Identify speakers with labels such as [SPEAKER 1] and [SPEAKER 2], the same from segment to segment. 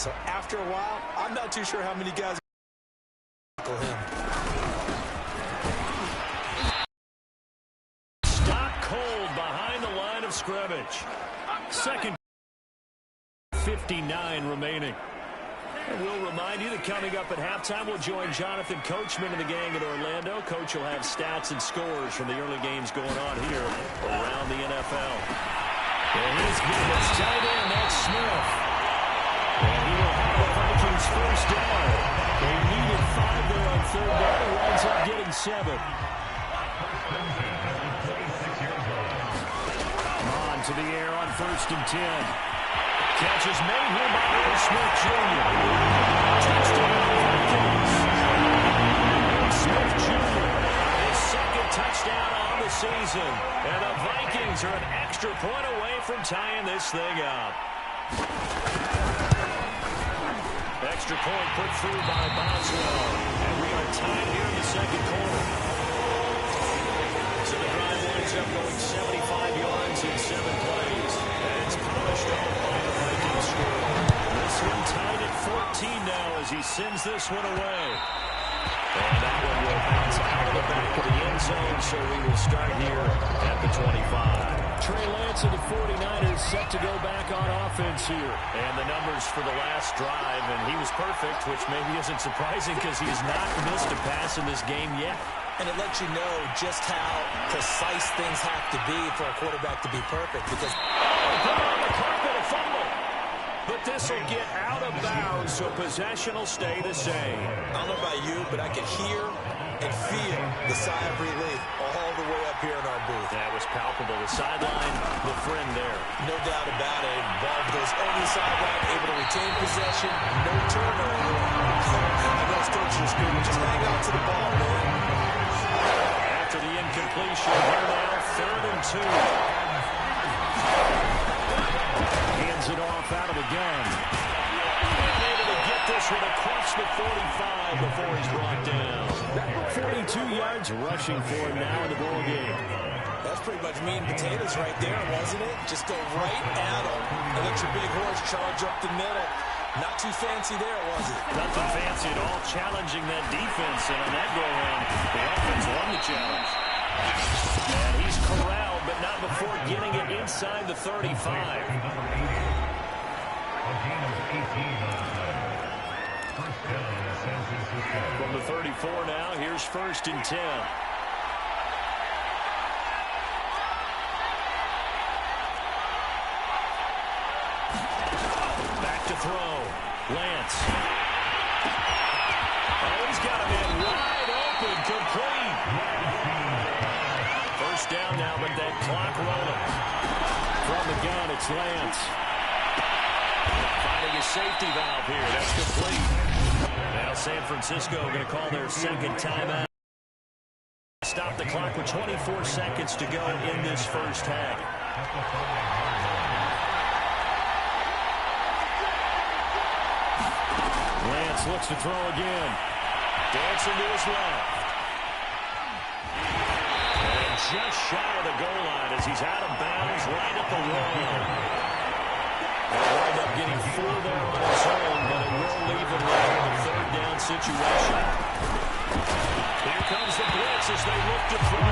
[SPEAKER 1] So after a while, I'm not too sure how many guys tackle him.
[SPEAKER 2] Stop cold behind the line of scrimmage. Second 59 remaining. And we'll remind you that coming up at halftime, we'll join Jonathan Coachman and the gang in Orlando. Coach will have stats and scores from the early games going on here around the NFL. And he's good. It's tight end. That's Smith. And he will have the Vikings first down. They needed 5 there on third down. He winds up getting 7. On to the air on 1st and 10. Catch is made here by Will Smith Jr. Touchdown Vikings. Will Smith Jr. His second touchdown on the season. And the Vikings are an extra point away from tying this thing up. Extra point put through by Boswell. And we are tied here in the second quarter. So the drive winds up going 75 yards in 7 plays. And it's polished off by the Vikings score. This one tied at 14 now as he sends this one away. And that one will bounce out of the back of the end zone, so we will start here at the 25. Trey Lance of the 49ers set to go back on offense here. And the numbers for the last drive, and he was perfect, which maybe isn't surprising because he has not missed a pass in this game yet.
[SPEAKER 1] And it lets you know just how precise things have to be for a quarterback to be perfect. Because
[SPEAKER 2] put on the carpet, a fumble. But this will get out of bounds, so possession will stay the same.
[SPEAKER 1] I don't know about you, but I can hear and feel the sigh of relief all the way up here in our booth.
[SPEAKER 2] That was palpable. The sideline, the friend there.
[SPEAKER 1] No doubt about it. Ball goes on the sideline, able to retain possession, no turnover. I know it's coaching the school, but just hang on to the ball, man.
[SPEAKER 2] After the incompletion, here now, 3rd and 2. Hands it off out of the gun. And able to get this one across the 45 before he's brought down. 42 yards rushing for him now in the ball game.
[SPEAKER 1] That's pretty much meat and potatoes right there, wasn't it? Just go right at him and let your big horse charge up the middle. Not too fancy there, was it?
[SPEAKER 2] Nothing fancy at all, challenging that defense. And on that go-around, the offense won the challenge. And he's corralled, but not before getting it inside the 35. From the 34 now, here's 1st and 10. Back to throw. Lance. Oh, he's got him in wide open, complete. First down now, but that clock rolling. From the gun, it's Lance. Finding a safety valve here. That's complete. Now San Francisco going to call their second timeout. Stop the clock with 24 seconds to go in this first half. Lance looks to throw again. Dancing to his left. And just shy of the goal line as he's out of bounds right at the wall. He'll wind up getting 4 there on his own, but it will leave him right in the 3rd down situation. Here comes the blitz as they look to throw.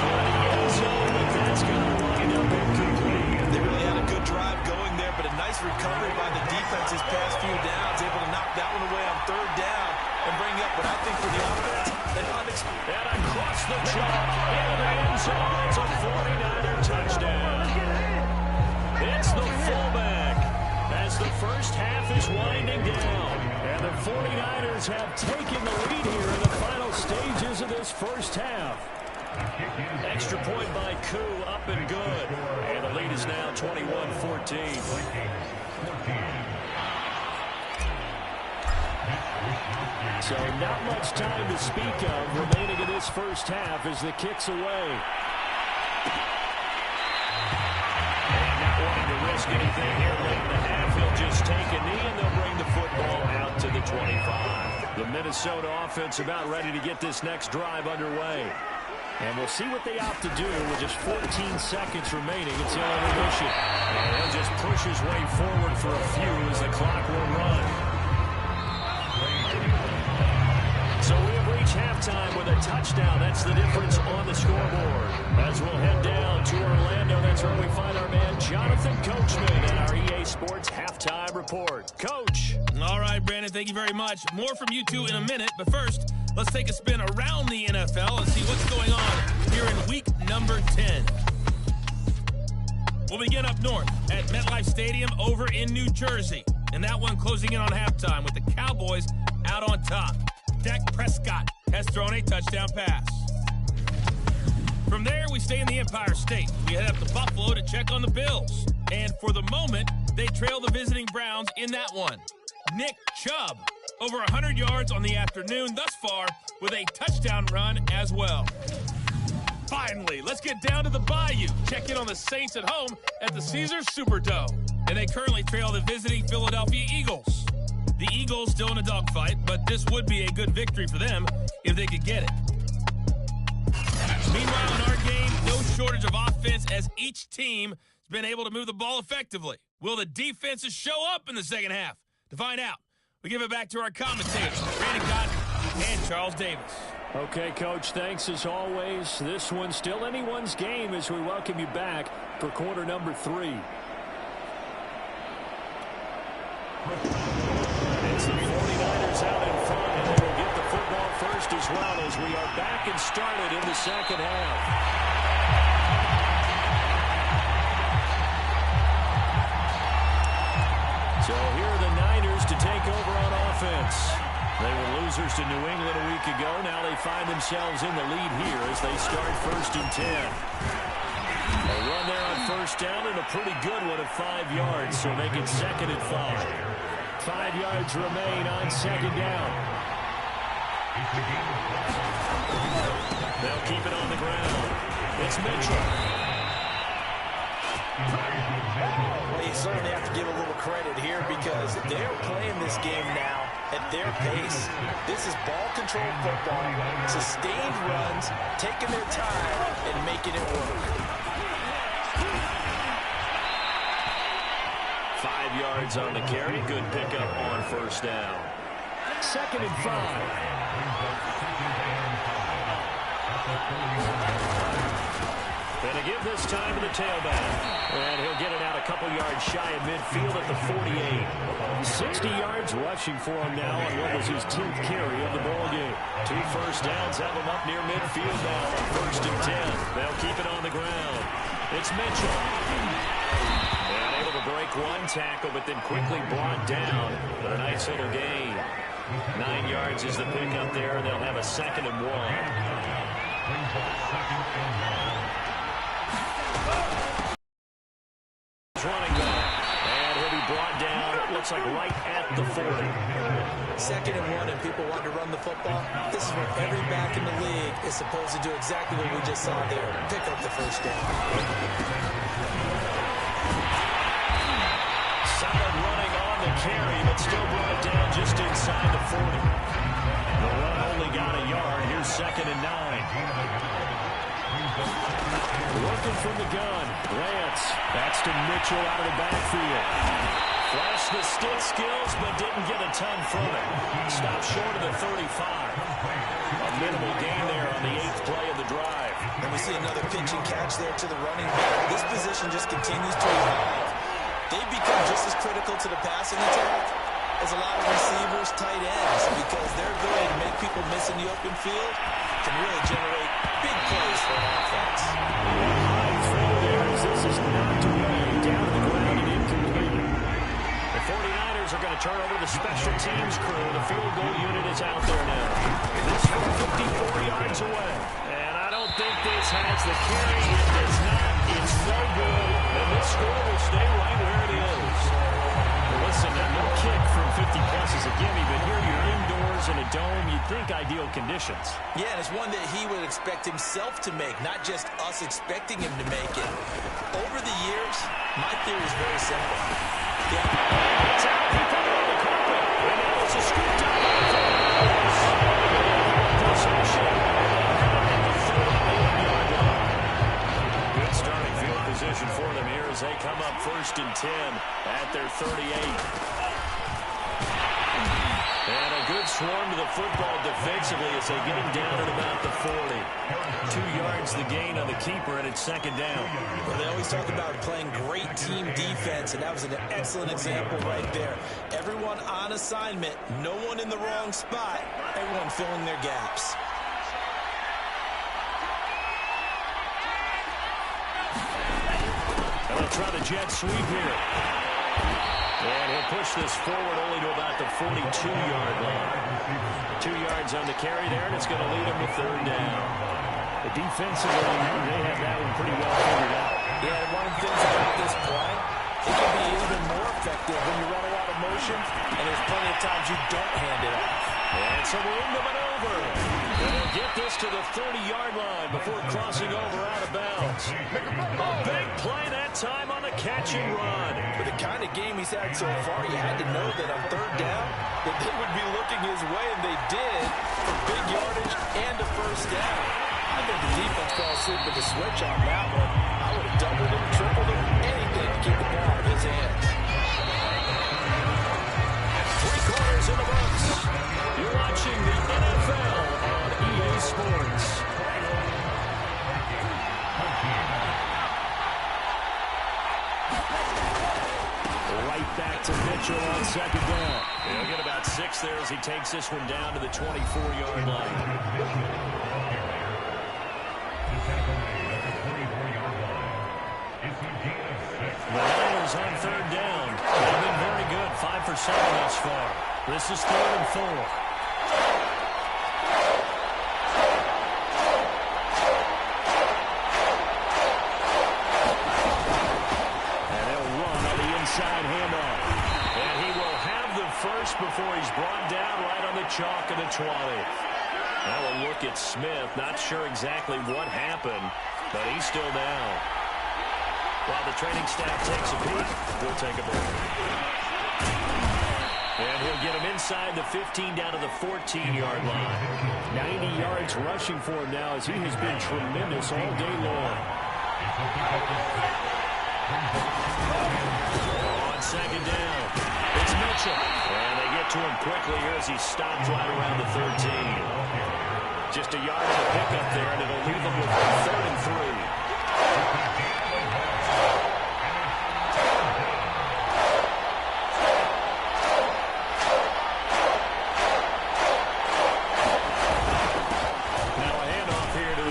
[SPEAKER 2] Toward the end zone, but that's going to wind up incomplete.
[SPEAKER 1] They really had a good drive going there, but a nice recovery by the defense his past few downs, able to knock that one away on 3rd down and bring up what I think for the offense, an unexpected.
[SPEAKER 2] And across the chalk, into the end zone, it's a 49er touchdown. It's the fullback as the first half is winding down. And the 49ers have taken the lead here in the final stages of this first half. Extra point by Koo, up and good. And the lead is now 21-14. So not much time to speak of remaining in this first half as the kick's away. Wanting to risk anything here late in the half, he'll just take a knee and they'll bring the football out to the 25. The Minnesota offense about ready to get this next drive underway. And we'll see what they opt to do with just 14 seconds remaining until intermission. And he'll just push his way forward for a few as the clock touchdown. That's the difference on the scoreboard. As we'll head down to Orlando, that's where we find our man Jonathan Coachman and our EA Sports Halftime Report. Coach.
[SPEAKER 3] All right, Brandon, thank you very much. More from you two in a minute, but first, let's take a spin around the NFL and see what's going on here in week number 10. We'll begin up north at MetLife Stadium over in New Jersey. And that one closing in on halftime with the Cowboys out on top. Dak Prescott has thrown a touchdown pass. From there, we stay in the Empire State. We head up to Buffalo to check on the Bills. And for the moment, they trail the visiting Browns in that one. Nick Chubb, over 100 yards on the afternoon thus far with a touchdown run as well. Finally, let's get down to the Bayou. Check in on the Saints at home at the Caesars Superdome. And they currently trail the visiting Philadelphia Eagles. The Eagles still in a dogfight, but this would be a good victory for them if they could get it. Meanwhile, in our game, no shortage of offense as each team has been able to move the ball effectively. Will the defenses show up in the second half? To find out, we give it back to our commentators, Brandon Cotton and Charles Davis.
[SPEAKER 2] Okay, Coach, thanks as always. This one's still anyone's game as we welcome you back for quarter number 3. It's the 49ers out in front, and they will get the football first as well as we are back and started in the second half. So here are the Niners to take over on offense. They were losers to New England a week ago. Now they find themselves in the lead here as they start 1st and 10. A run there on first down and a pretty good one at 5 yards, so make it 2nd and 5. 5 yards remain on second down. They'll keep it on the ground. It's Mitchell.
[SPEAKER 1] Well, you certainly have to give a little credit here because they're playing this game now at their pace. This is ball control football, sustained runs, taking their time, and making it work.
[SPEAKER 2] 5 yards on the carry. Good pickup on first down. 2nd and 5. Gonna give this time to the tailback. And he'll get it out a couple yards shy of midfield at the 48. 60 yards rushing for him now on what was his 10th carry of the ball game. 2 first downs have him up near midfield now on 1st and 10. They'll keep it on the ground. It's Mitchell. And able to break one tackle, but then quickly brought down for a nice little gain. 9 yards is the pickup there, and they'll have a 2nd and 1. Running back, and he'll be brought down, it looks like right at the 40.
[SPEAKER 1] 2nd and 1, and people want to run the football. This is where every back in the league is supposed to do exactly what we just saw there. Pick up the first down.
[SPEAKER 2] Solid running on the carry, but still brought down just inside the 40. The run only got a yard. Here's 2nd and 9. Working from the gun. Lance. That's to Mitchell out of the backfield. Flashed the stick skills, but didn't get a ton from it. Stopped short of the 35. A minimal gain there on the 8th play of the drive.
[SPEAKER 1] And we see another pitch and catch there to the running back. This position just continues to evolve. They've become just as critical to the passing attack as a lot of receivers, tight ends, because their ability to make people miss in the open field can really generate big plays for an offense.
[SPEAKER 2] High throw there as this is knocked away down to the ground and incomplete. The 49ers are going to turn over to the special teams crew. The field goal unit is out there now. This from 54 yards away. And I don't think this has the carry. It does not. It's so good. And this score will stay right where it is. Listen, no kick from 50-plus is a gimme, but here you're indoors in a dome. You'd think ideal conditions.
[SPEAKER 1] Yeah, and it's one that he would expect himself to make, not just us expecting him to make it. Over the years, my theory is very simple. Yeah.
[SPEAKER 2] It's out. He put it on the carpet. And now it's a scoop down. Possession. Good starting field position for them here as they come up 1st and 10 at their 38. And a good swarm to the football defensively as they get him down at about the 40. 2 yards the gain on the keeper, and it's second down.
[SPEAKER 1] Well, they always talk about playing great team defense, and that was an excellent example right there. Everyone on assignment, no one in the wrong spot, everyone filling their gaps.
[SPEAKER 2] And they'll try the jet sweep here. And he'll push this forward only to about the 42-yard line. 2 yards on the carry there, and it's going to lead him to third down.
[SPEAKER 4] The defensively, they have that one pretty well figured out.
[SPEAKER 1] Yeah, and one of the things about this play, it can be even more effective when you run a lot of motion, and there's plenty of times you don't hand it off.
[SPEAKER 2] And so we're into maneuver. And they'll get this to the 30-yard line before crossing over out of bounds. A big play that time on the catch and run.
[SPEAKER 1] With the kind of game he's had so far, you had to know that on third down that they would be looking his way, and they did, for big yardage and a first down. I think the defense fell asleep with the switch on that one. I would have doubled him, tripled him, anything to keep the ball in his hands.
[SPEAKER 2] 3 quarters in the books. You're watching the NFL on EA Sports.
[SPEAKER 4] Right back to Mitchell on second down.
[SPEAKER 2] He'll get about 6 there as he takes this one down to the 24-yard line. The Lions on third down. They've been very good, 5 for 7 thus far. This is 3rd and 4. And they'll run on the inside handoff. And he will have the first before he's brought down right on the chalk of the 20. Now we'll look at Smith. Not sure exactly what happened, but he's still down. While the training staff takes a peek, we'll take a break. And he'll get him inside the 15 down to the 14-yard line.
[SPEAKER 4] 90 yards rushing for him now as he has been tremendous all day long.
[SPEAKER 2] On second down, it's Mitchell. And they get to him quickly here as he stops right around the 13. Just a yard of a pickup there, and it'll leave him with 3rd and 3.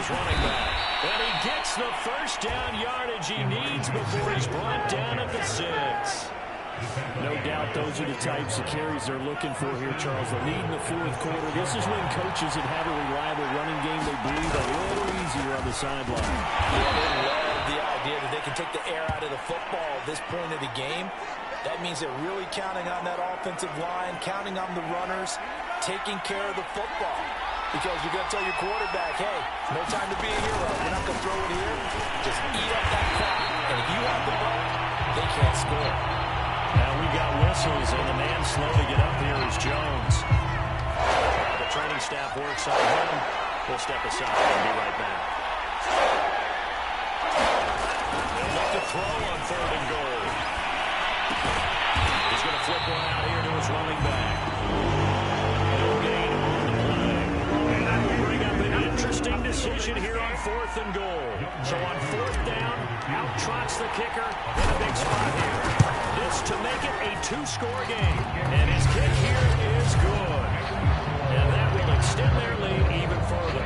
[SPEAKER 2] Running back. And he gets the first down yardage he needs before he's brought down at the 6.
[SPEAKER 4] No doubt those are the types of carries they're looking for here, Charles. The lead in the 4th quarter. This is when coaches that have a reliable running game, they breathe a little easier on the sideline.
[SPEAKER 1] Yeah, they love the idea that they can take the air out of the football at this point of the game. That means they're really counting on that offensive line, counting on the runners, taking care of the football. Because you're going to tell your quarterback, hey, no time to be a hero. We're not going to throw it here. Just eat up that clock. And if you have the ball, they can't score.
[SPEAKER 2] Now we got whistles, and the man slow to get up here is Jones. The training staff works on him. We'll step aside and be right back. They'll look to throw on 3rd and goal. He's going to flip one out here to his running back. No gain on the play. And that will bring up an interesting decision here on 4th and goal. So on 4th down, out trots the kicker in a big spot here. This to make it a 2-score game. And his kick here is good. And that will extend their lead even further.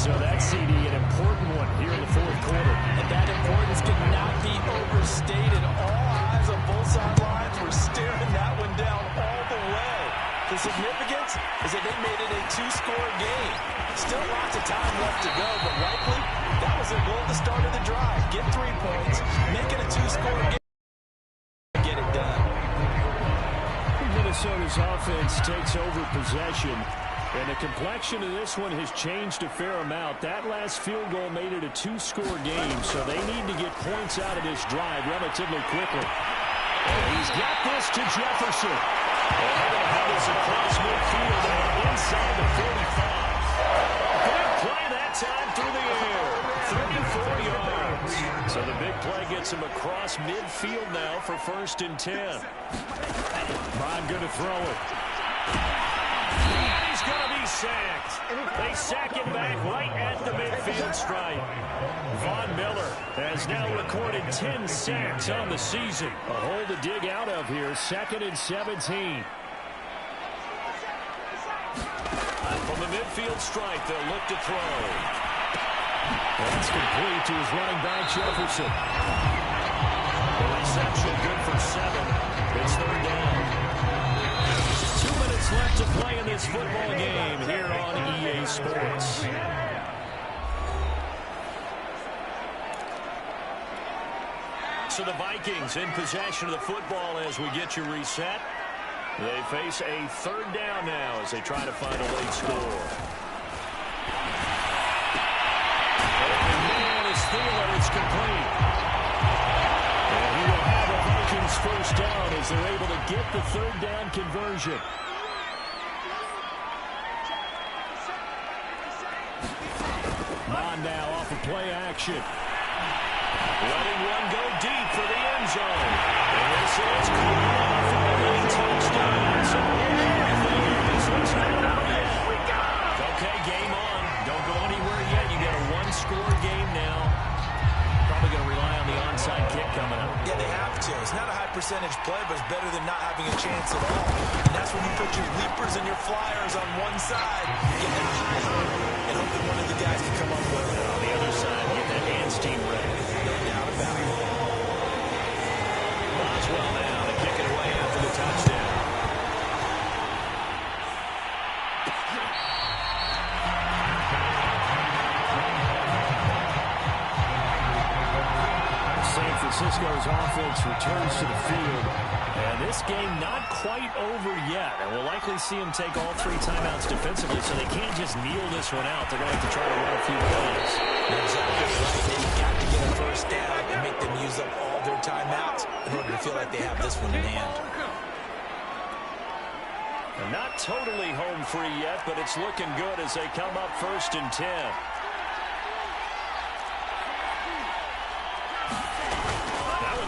[SPEAKER 4] So that's, CD, an important one here in the 4th quarter.
[SPEAKER 1] And that importance cannot be overstated. All eyes on both sidelines were staring that one down all the way. The significance is that they made it a 2-score game. Still lots of time left to go, but likely that was their goal at the start of the drive. Get 3 points, make it a 2-score game, get it done.
[SPEAKER 4] Minnesota's offense takes over possession, and the complexion of this one has changed a fair amount. That last field goal made it a 2-score game, so they need to get points out of this drive relatively quickly.
[SPEAKER 2] And he's got this to Jefferson. And they're going to have this across midfield and inside the 45. Big play that time through the air. 34 yards. So the big play gets him across midfield now for 1st and 10.
[SPEAKER 4] Bond going to throw it. going to be sacked. They sack him back right at the midfield stripe. Von Miller has now recorded 10 sacks on the season. A hole to dig out of here, 2nd and 17. From the midfield stripe, they'll look to throw. That's complete to his running back, Jefferson. The reception good for 7. It's 3rd down. 2 minutes left to play in this football game here on EA Sports. So the Vikings in possession of the football as we get you reset. They face a 3rd down now as they try to find a late score. Open man is Thielen. It's complete. And he will have a Vikings 1st down as they're able to get the 3rd down conversion. Mon now off of play action. Letting one go deep for the end zone. And this is caught off for a late touchdown. So this one's not out yet. Okay, game on. Don't go anywhere yet. You got a 1-score game now. Probably going to rely on the onside kick coming up.
[SPEAKER 1] Yeah, they have to. It's not a high percentage play, but it's better than not having a chance at all. And that's when you put your leapers and your flyers on one side, get that high hop, and hope that one of the guys can come up with it.
[SPEAKER 4] On the other side, get that hands team ready.
[SPEAKER 1] No doubt about it.
[SPEAKER 4] Boswell now to kick it away after the touchdown. San Francisco's offense returns to the field. And this game not quite over yet. And we'll likely see them take all 3 timeouts defensively, so they can't just kneel this one out. They're going to have to try to run a few plays.
[SPEAKER 1] Exactly right. They've got to get a 1st down and make them use up all their timeouts in order to feel like they have this one in hand.
[SPEAKER 4] And not totally home free yet, but it's looking good as they come up 1st and 10.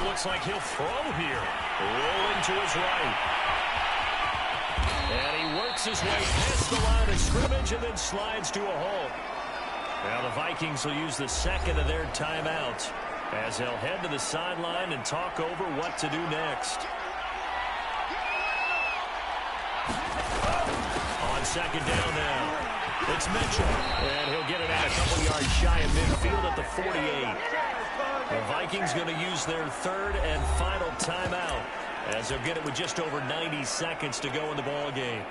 [SPEAKER 4] Looks like he'll throw here. Rolling to his right. And he works his way past the line of scrimmage and then slides to a halt. Now the Vikings will use the 2nd of their timeouts as they'll head to the sideline and talk over what to do next. On 2nd down now, it's Mitchell. And he'll get it out a couple yards shy of midfield at the 48. The Vikings going to use their 3rd and final timeout as they'll get it with just over 90 seconds to go in the ball game.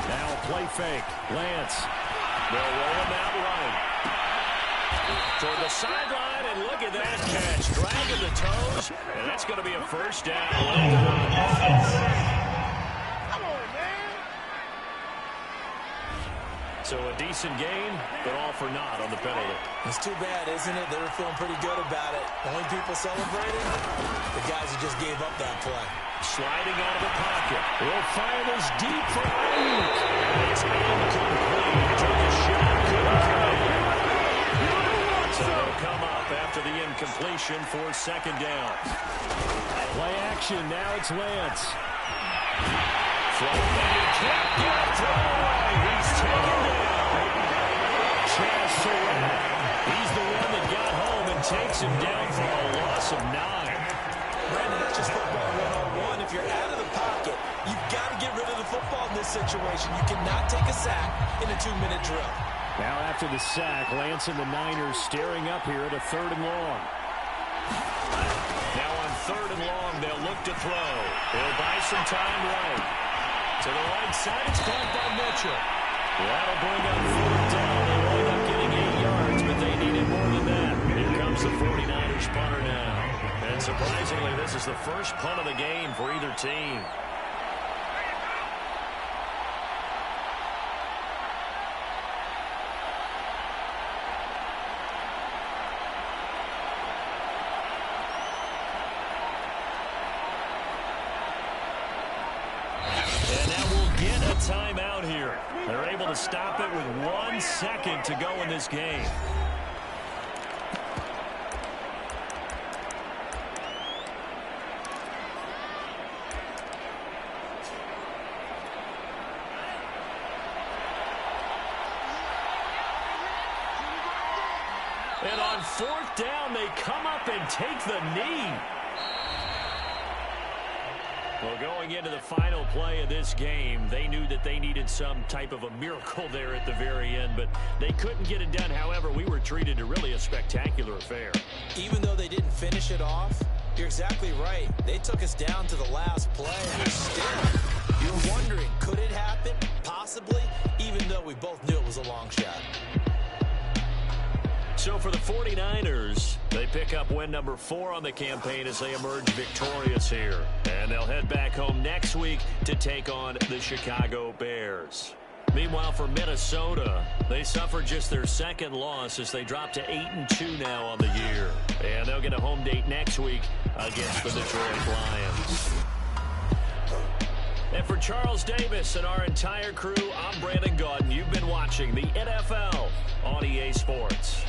[SPEAKER 4] Now a play fake. Lance. They'll roll him out right. Toward the sideline, and look at that catch. Dragging the toes, and that's going to be a 1st down. So a decent game, but all for naught on the penalty.
[SPEAKER 1] It's too bad, isn't it? They were feeling pretty good about it. Only people celebrating, the guys who just gave up that play.
[SPEAKER 4] Sliding out of the pocket. Will fire this deep for Ayuk. It's incomplete. Took a shot, couldn't connect. So they'll come up after the incompletion for 2nd down. Play action, now it's Lance. From the can't get a throwaway. He's taken down. Chaz Surratt. He's the one that got home and takes him down for a loss of 9.
[SPEAKER 1] Brandon, that's just football 101. If you're out of the pocket, you've got to get rid of the football in this situation. You cannot take a sack in a 2-minute drill.
[SPEAKER 4] Now after the sack, Lance and the Niners staring up here at a 3rd and long. Now on 3rd and long, they'll look to throw. They'll buy some time right. To the right side, it's caught by Mitchell. That'll bring up 4th down. They wind up getting 8 yards, but they needed more than that. Here comes the 49ers punter now. And surprisingly, this is the first punt of the game for either team. And now we'll get a timeout here. They're able to stop it with 1 second to go in this game. on fourth down, they come up and take the knee. Well, going into the final play of this game, they knew that they needed some type of a miracle there at the very end, but they couldn't get it done. However, we were treated to really a spectacular affair.
[SPEAKER 1] Even though they didn't finish it off, you're exactly right. They took us down to the last play. Still, you're wondering, could it happen? Possibly, even though we both knew it was a long shot.
[SPEAKER 4] So for the 49ers, they pick up win number 4 on the campaign as they emerge victorious here. And they'll head back home next week to take on the Chicago Bears. Meanwhile, for Minnesota, they suffered just their second loss as they drop to 8-2 now on the year. And they'll get a home date next week against the Detroit Lions. And for Charles Davis and our entire crew, I'm Brandon Gaudin. You've been watching the NFL on EA Sports.